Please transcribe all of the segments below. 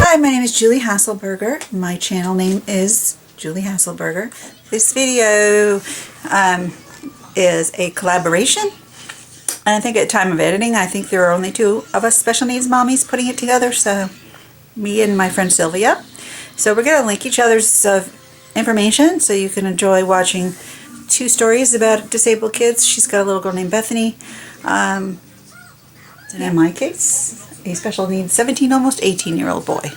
Hi, my name is Julie Hasselberger. My channel name is Julie Hasselberger. This video is a collaboration, and I think at the time of editing, I think there are only two of us special needs mommies putting it together, so me and my friend Sylvia. So we're going to link each other's information so you can enjoy watching two stories about disabled kids. She's got a little girl named Bethany. In my case, a special needs 17, almost 18-year-old boy.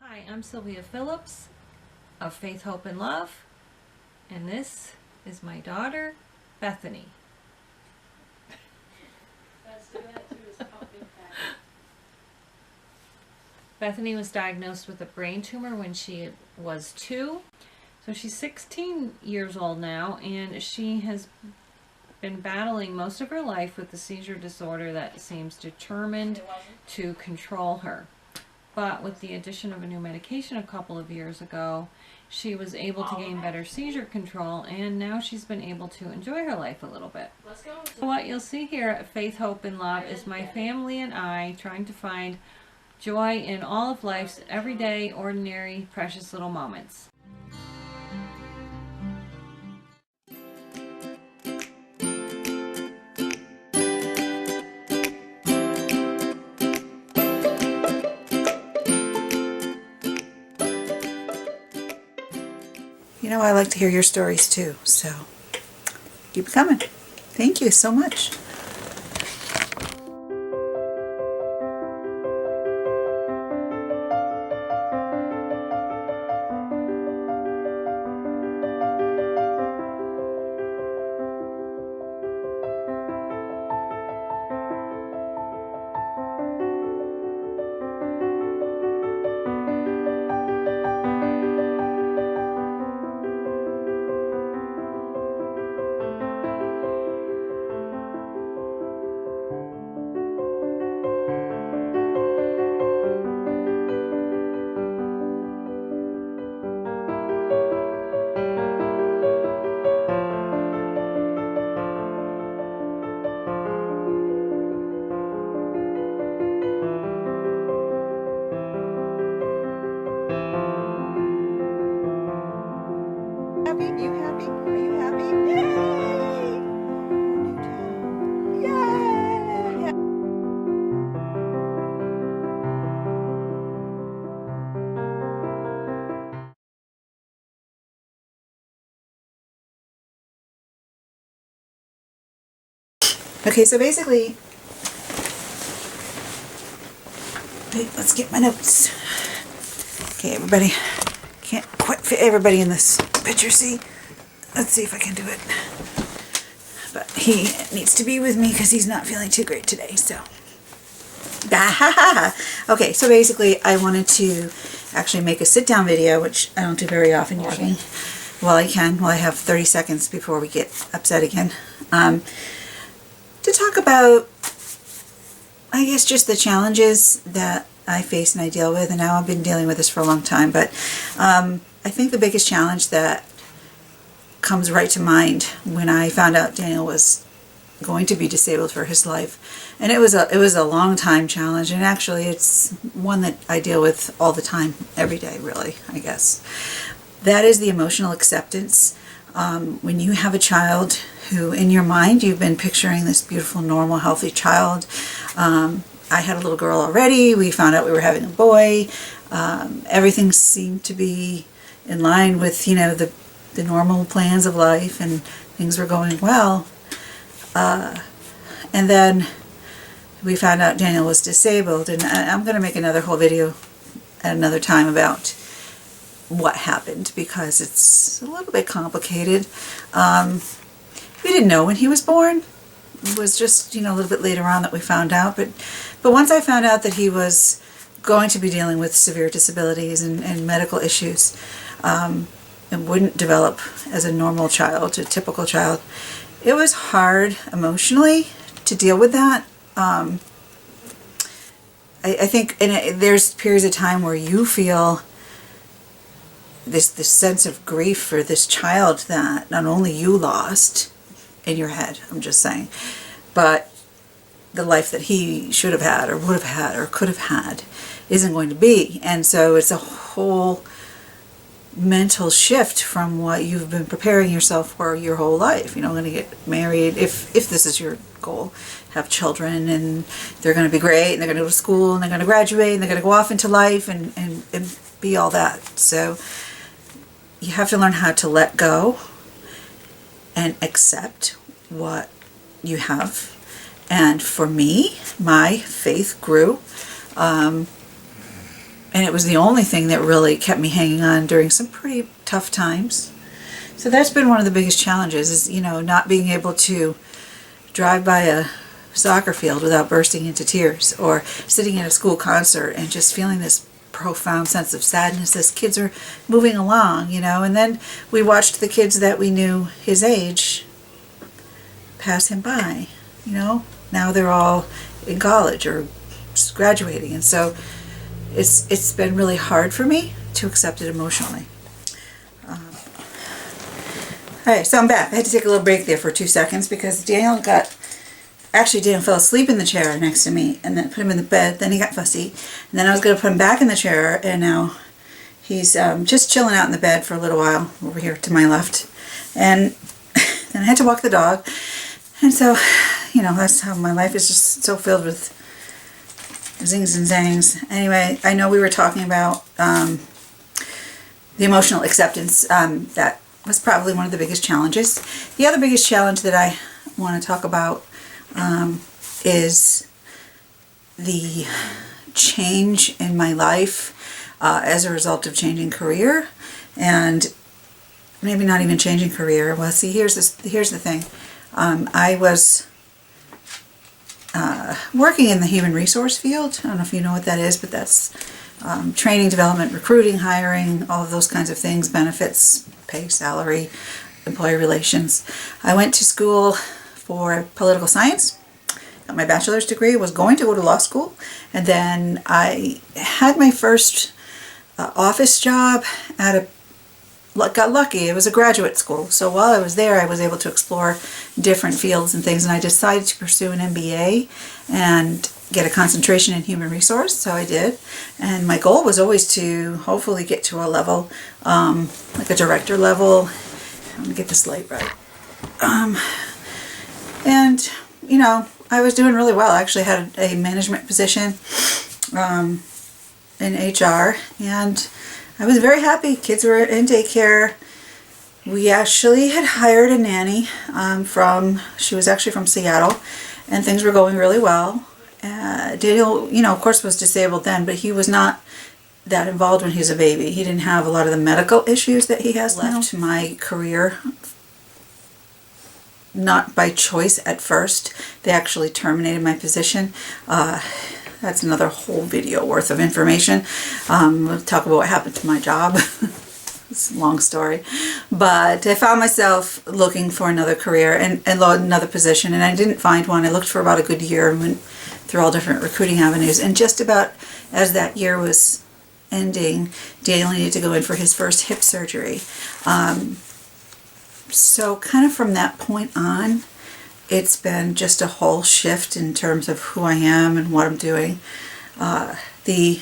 Hi, I'm Sylvia Phillips of Faith, Hope, and Love, and this is my daughter, Bethany. Bethany was diagnosed with a brain tumor when she was 2. So she's 16 years old now, and she has been battling most of her life with the seizure disorder that seems determined to control her. But with the addition of a new medication a couple of years ago, she was able to gain better seizure control, and now she's been able to enjoy her life a little bit. So what you'll see here at Faith, Hope, and Love is my family and I trying to find joy in all of life's everyday, ordinary, precious little moments. You know, I like to hear your stories too, so keep it coming. Thank you so much. Happy? You happy? Are you happy? Yay! New town. Yay! Okay, so basically, wait, let's get my notes. Okay, everybody, can't quite fit everybody in this picture, see? Let's see if I can do it. But he needs to be with me because he's not feeling too great today, so. Okay, so basically I wanted to actually make a sit-down video, which I don't do very often usually. Well, I can. Well, I have 30 seconds before we get upset again. To talk about, I guess, just the challenges that I face and I deal with, and now I've been dealing with this for a long time, but I think the biggest challenge that comes right to mind when I found out Daniel was going to be disabled for his life, and it was a long time challenge, and actually it's one that I deal with all the time, every day really, I guess. That is the emotional acceptance. When you have a child who in your mind you've been picturing this beautiful, normal, healthy child. I had a little girl already. We found out we were having a boy. Everything seemed to be in line with, you know, the normal plans of life, and things were going well. And then we found out Daniel was disabled, and I'm going to make another whole video at another time about what happened, because it's a little bit complicated. We didn't know when he was born. It was just, you know, a little bit later on that we found out. But once I found out that he was going to be dealing with severe disabilities and medical issues, and wouldn't develop as a normal child, a typical child, it was hard emotionally to deal with that. I think there's periods of time where you feel this sense of grief for this child that not only you lost in your head, I'm just saying, but the life that he should have had or would have had or could have had isn't going to be. And so it's a whole mental shift from what you've been preparing yourself for your whole life. You know, going to get married, if this is your goal, have children, and they're going to be great, and they're going to go to school, and they're going to graduate, and they're going to go off into life and be all that. So you have to learn how to let go and accept what you have. And for me, my faith grew. And it was the only thing that really kept me hanging on during some pretty tough times. So that's been one of the biggest challenges, is, you know, not being able to drive by a soccer field without bursting into tears, or sitting at a school concert and just feeling this profound sense of sadness as kids are moving along, you know. And then we watched the kids that we knew his age pass him by, you know. Now they're all in college or just graduating, and so it's been really hard for me to accept it emotionally. Alright, so I'm back. I had to take a little break there for 2 seconds because Daniel fell asleep in the chair next to me, and then put him in the bed. Then he got fussy, and then I was going to put him back in the chair, and now he's just chilling out in the bed for a little while over here to my left. And then I had to walk the dog, and so, you know, that's how my life is, just so filled with zings and zangs. Anyway, I know we were talking about the emotional acceptance. That was probably one of the biggest challenges. The other biggest challenge that I want to talk about is the change in my life as a result of changing career, and maybe not even changing career. Well, see, here's the thing. I was working in the human resource field. I don't know if you know what that is, but that's training, development, recruiting, hiring, all of those kinds of things, benefits, pay, salary, employee relations. I went to school for political science, got my bachelor's degree, was going to go to law school, and then I had my first office job at got lucky. It was a graduate school, so while I was there I was able to explore different fields and things, and I decided to pursue an MBA and get a concentration in human resource, so I did. And my goal was always to hopefully get to a level like a director level. I'm gonna get this light right. And you know, I was doing really well. I actually had a management position in HR, and I was very happy. Kids were in daycare. We actually had hired a nanny she was actually from Seattle, and things were going really well. Daniel, you know, of course was disabled then, but he was not that involved when he was a baby. He didn't have a lot of the medical issues that he has now. Left my career, not by choice at first. They actually terminated my position. That's another whole video worth of information. We'll talk about what happened to my job. It's a long story. But I found myself looking for another career and another position, and I didn't find one. I looked for about a good year and went through all different recruiting avenues. And just about as that year was ending, Daniel needed to go in for his first hip surgery. So kind of from that point on, it's been just a whole shift in terms of who I am and what I'm doing. The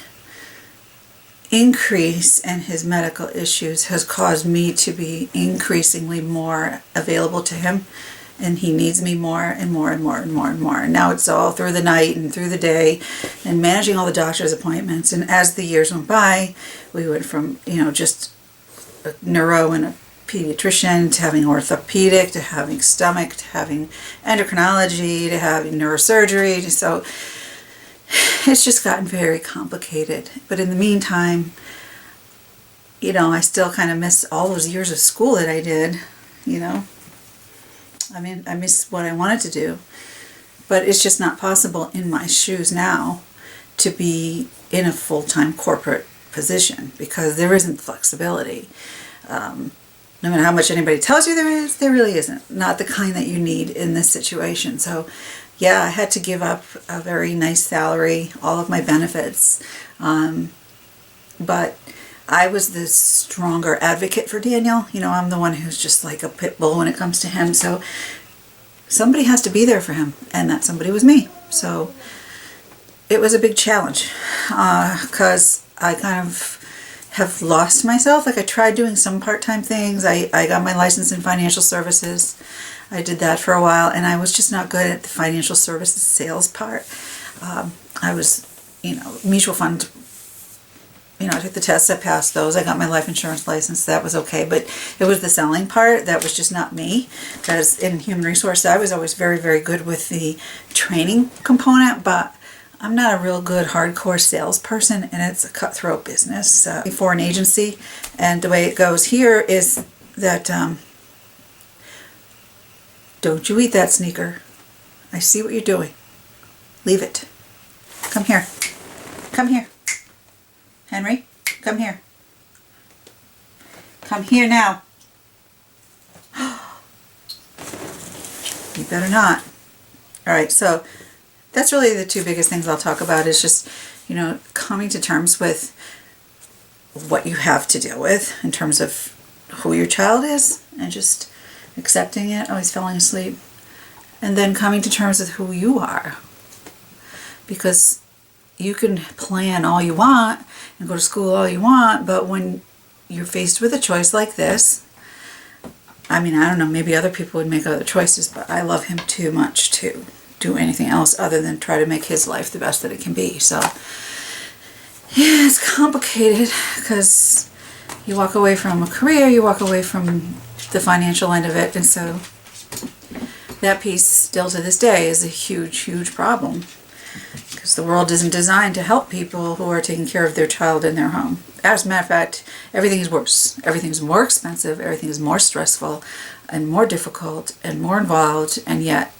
increase in his medical issues has caused me to be increasingly more available to him, and he needs me more and more and more and more and more. And now it's all through the night and through the day and managing all the doctor's appointments. And as the years went by, we went from, you know, just a neuro and a pediatrician to having orthopedic to having stomach to having endocrinology to having neurosurgery. So it's just gotten very complicated. But in the meantime, you know, I still kind of miss all those years of school that I did, you know. I mean, I miss what I wanted to do, but it's just not possible in my shoes now to be in a full-time corporate position because there isn't flexibility. No matter how much anybody tells you there is, there really isn't. Not the kind that you need in this situation. So yeah, I had to give up a very nice salary, all of my benefits. But I was the stronger advocate for Daniel. You know, I'm the one who's just like a pit bull when it comes to him. So somebody has to be there for him, and that somebody was me. So it was a big challenge because I kind of have lost myself. Like I tried doing some part-time things. I got my license in financial services. I did that for a while, and I was just not good at the financial services sales part. I was, mutual fund, I took the tests, I passed those, I got my life insurance license, that was okay, but it was the selling part that was just not me. Because in human resources, I was always very, very good with the training component, but I'm not a real good hardcore salesperson, and it's a cutthroat business for an agency. And the way it goes here is that, don't you eat that sneaker. I see what you're doing. Leave it. Come here. Come here. Henry, come here. Come here now. You better not. All right, so that's really the two biggest things I'll talk about is just, coming to terms with what you have to deal with in terms of who your child is and just accepting it. Oh, he's falling asleep. And then coming to terms with who you are. Because you can plan all you want and go to school all you want, but when you're faced with a choice like this, I don't know, maybe other people would make other choices, but I love him too much to do anything else other than try to make his life the best that it can be. So, yeah, it's complicated because you walk away from a career, you walk away from the financial end of it, and so that piece still to this day is a huge, huge problem. Because the world isn't designed to help people who are taking care of their child in their home. As a matter of fact, everything is worse. Everything is more expensive, everything is more stressful, and more difficult, and more involved, and yet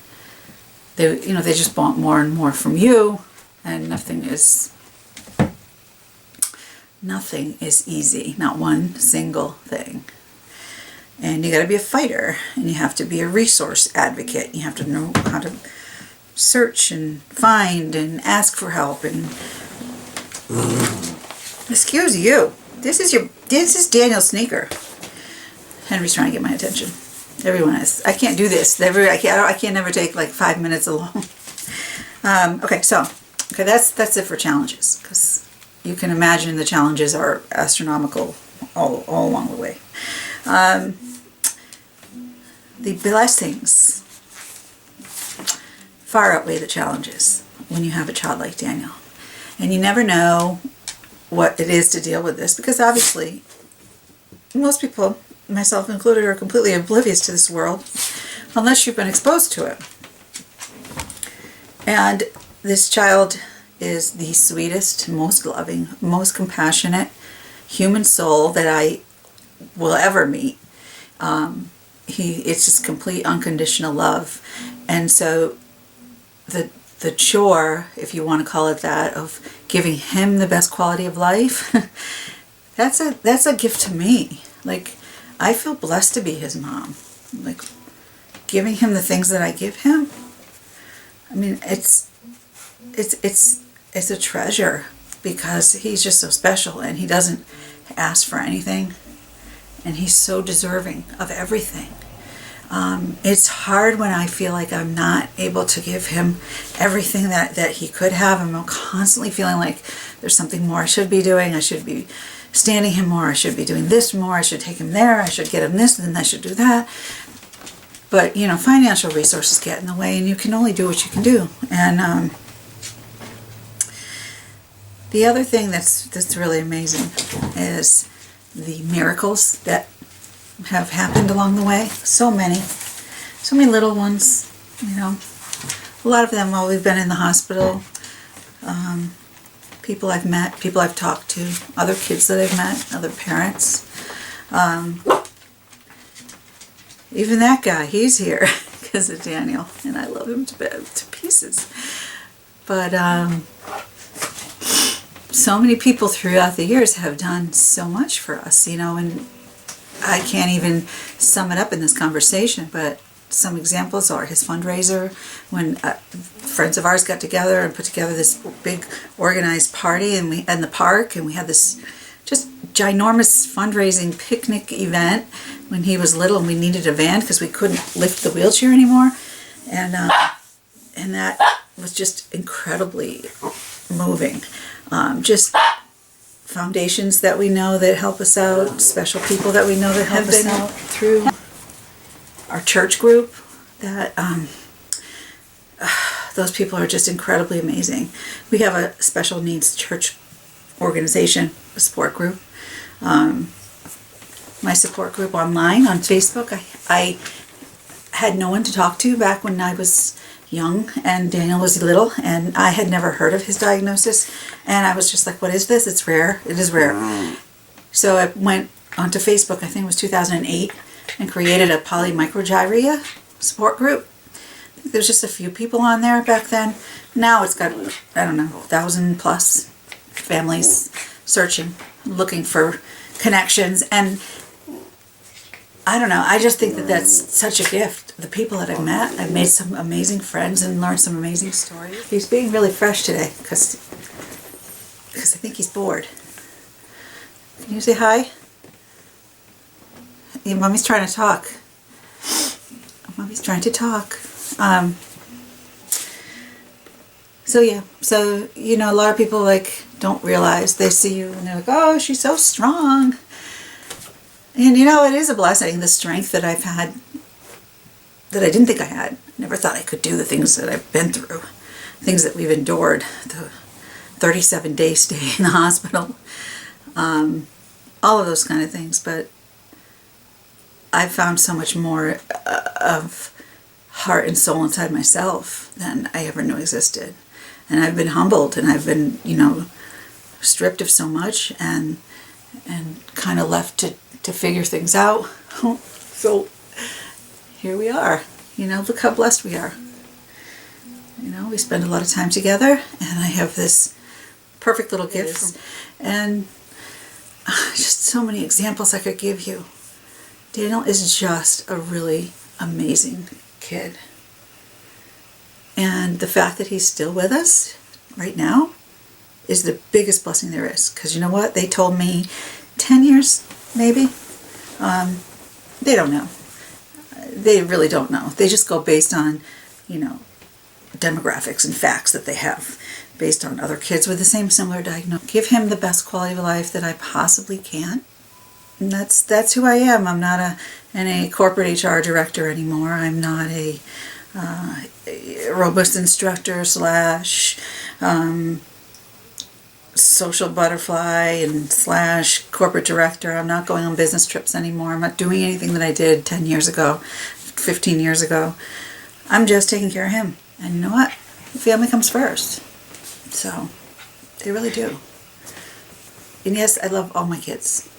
they just want more and more from you, and nothing is easy, not one single thing. And you got to be a fighter, and you have to be a resource advocate. You have to know how to search and find and ask for help. And excuse you, this is Daniel's sneaker. Henry's trying to get my attention. Everyone is. I can't do this. I can't never take like 5 minutes alone. Okay, that's it for challenges, because you can imagine the challenges are astronomical all along the way. The blessings far outweigh the challenges when you have a child like Daniel. And you never know what it is to deal with this, because obviously most people, myself included, are completely oblivious to this world unless you've been exposed to it. And this child is the sweetest, most loving, most compassionate human soul that I will ever meet. It's just complete unconditional love. And so the chore, if you want to call it that, of giving him the best quality of life, that's a gift to me. Like, I feel blessed to be his mom. Like, giving him the things that I give him, it's a treasure, because he's just so special, and he doesn't ask for anything, and he's so deserving of everything. It's hard when I feel like I'm not able to give him everything that he could have. I'm constantly feeling like there's something more I should be doing. I should be standing him more. I should be doing this more. I should take him there. I should get him this, and then I should do that. But, financial resources get in the way, and you can only do what you can do. And the other thing that's really amazing is the miracles that have happened along the way. So many little ones, a lot of them while we've been in the hospital. People I've met, people I've talked to, other kids that I've met, other parents. Even that guy, he's here because of Daniel, and I love him to pieces. But so many people throughout the years have done so much for us, and I can't even sum it up in this conversation, but some examples are his fundraiser, when friends of ours got together and put together this big organized party in the park, and we had this just ginormous fundraising picnic event when he was little, and we needed a van because we couldn't lift the wheelchair anymore, and that was just incredibly moving. Just foundations that we know that help us out, special people that we know that help us out through our church group, that those people are just incredibly amazing. We have a special needs church organization, a support group. My support group online on Facebook, I had no one to talk to back when I was young and Daniel was little, and I had never heard of his diagnosis, and I was just like, what is this? It's rare. It is rare. So I went onto Facebook, I think it was 2008, and created a polymicrogyria support group. There's just a few people on there back then. Now it's got, I don't know, 1,000 plus families searching, looking for connections, and I don't know, I just think that that's such a gift. The people that I've met, I've made some amazing friends and learned some amazing stories. He's being really fresh today because I think he's bored. Can you say hi? Yeah, Mommy's trying to talk. Mommy's trying to talk. So yeah, so you know, a lot of people like don't realize, they see you and they're like, oh, she's so strong. And you know, it is a blessing, the strength that I've had that I didn't think I had. Never thought I could do the things that I've been through, things that we've endured, the 37-day stay in the hospital, all of those kind of things. But I've found so much more of heart and soul inside myself than I ever knew existed. And I've been humbled, and I've been, you know, stripped of so much, and kind of left to figure things out. So here we are. You know, look how blessed we are. You know, we spend a lot of time together, and I have this perfect little gift, and just so many examples I could give you. Daniel is just a really amazing kid. And the fact that he's still with us right now is the biggest blessing there is. Because you know what? They told me 10 years, maybe. They don't know. They really don't know. They just go based on, you know, demographics and facts that they have based on other kids with the same similar diagnosis. Give him the best quality of life that I possibly can. And that's who I am. I'm not a corporate HR director anymore. I'm not a robust instructor / social butterfly and / corporate director. I'm not going on business trips anymore. I'm not doing anything that I did 10 years ago, 15 years ago. I'm just taking care of him. And you know what? The family comes first. So, they really do. And yes, I love all my kids.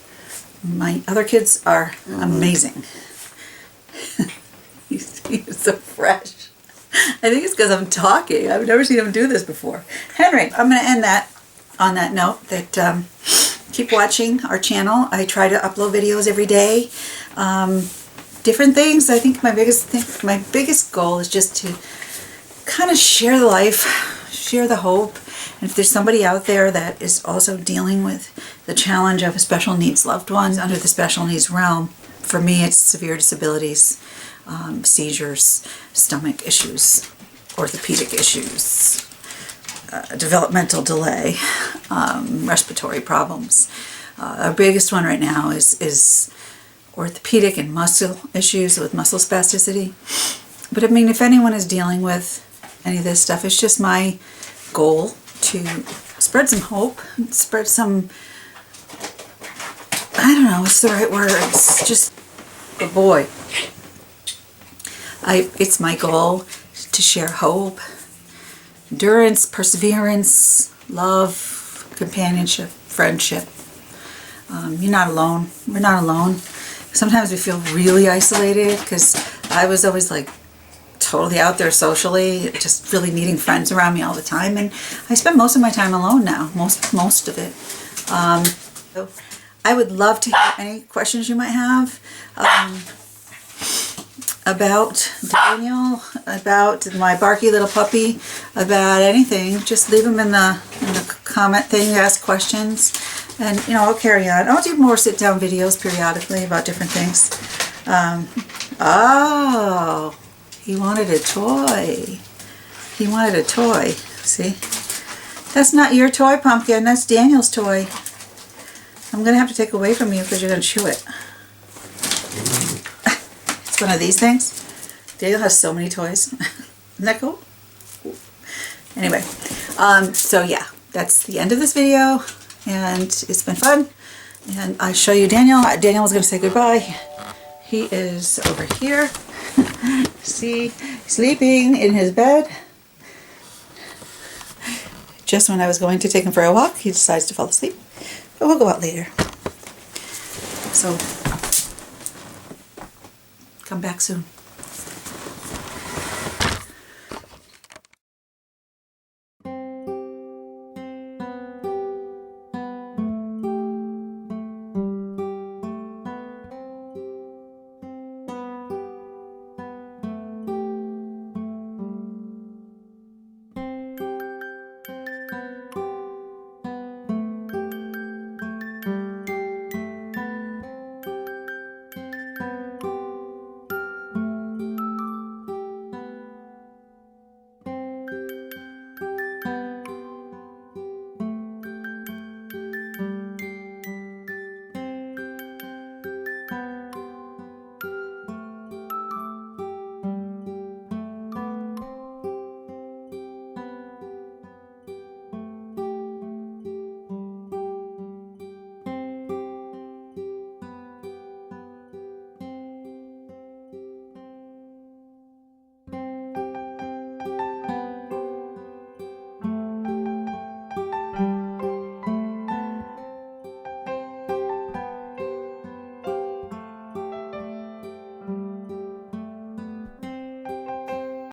My other kids are amazing. He's so fresh. I think it's because I'm talking. I've never seen him do this before. Henry, I'm going to end that on that note, that keep watching our channel. I try to upload videos every day. Different things. I think my biggest goal is just to kind of share the life, share the hope. And if there's somebody out there that is also dealing with the challenge of a special needs loved ones under the special needs realm, for me it's severe disabilities, seizures, stomach issues, orthopedic issues, developmental delay, respiratory problems. Our biggest one right now is orthopedic and muscle issues with muscle spasticity. But I mean, if anyone is dealing with any of this stuff, it's just my goal to spread some hope, spread some, I don't know what's the right word, it's just a boy. It's my goal to share hope, endurance, perseverance, love, companionship, friendship. You're not alone. We're not alone. Sometimes we feel really isolated because I was always like totally out there socially, just really needing friends around me all the time, and I spend most of my time alone now, most of it. So I would love to hear any questions you might have about Daniel, about my barky little puppy, about anything. Just leave them in the comment thing, ask questions. And, you know, I'll carry on. I'll do more sit-down videos periodically about different things. Oh, he wanted a toy. He wanted a toy. See? That's not your toy, Pumpkin. That's Daniel's toy. I'm going to have to take away from you because you're going to chew it. It's one of these things. Daniel has so many toys. Isn't that cool? Anyway, so yeah, that's the end of this video. And it's been fun. And I show you Daniel. Daniel was going to say goodbye. He is over here. See, sleeping in his bed. Just when I was going to take him for a walk, he decides to fall asleep. But we'll go out later. So, come back soon.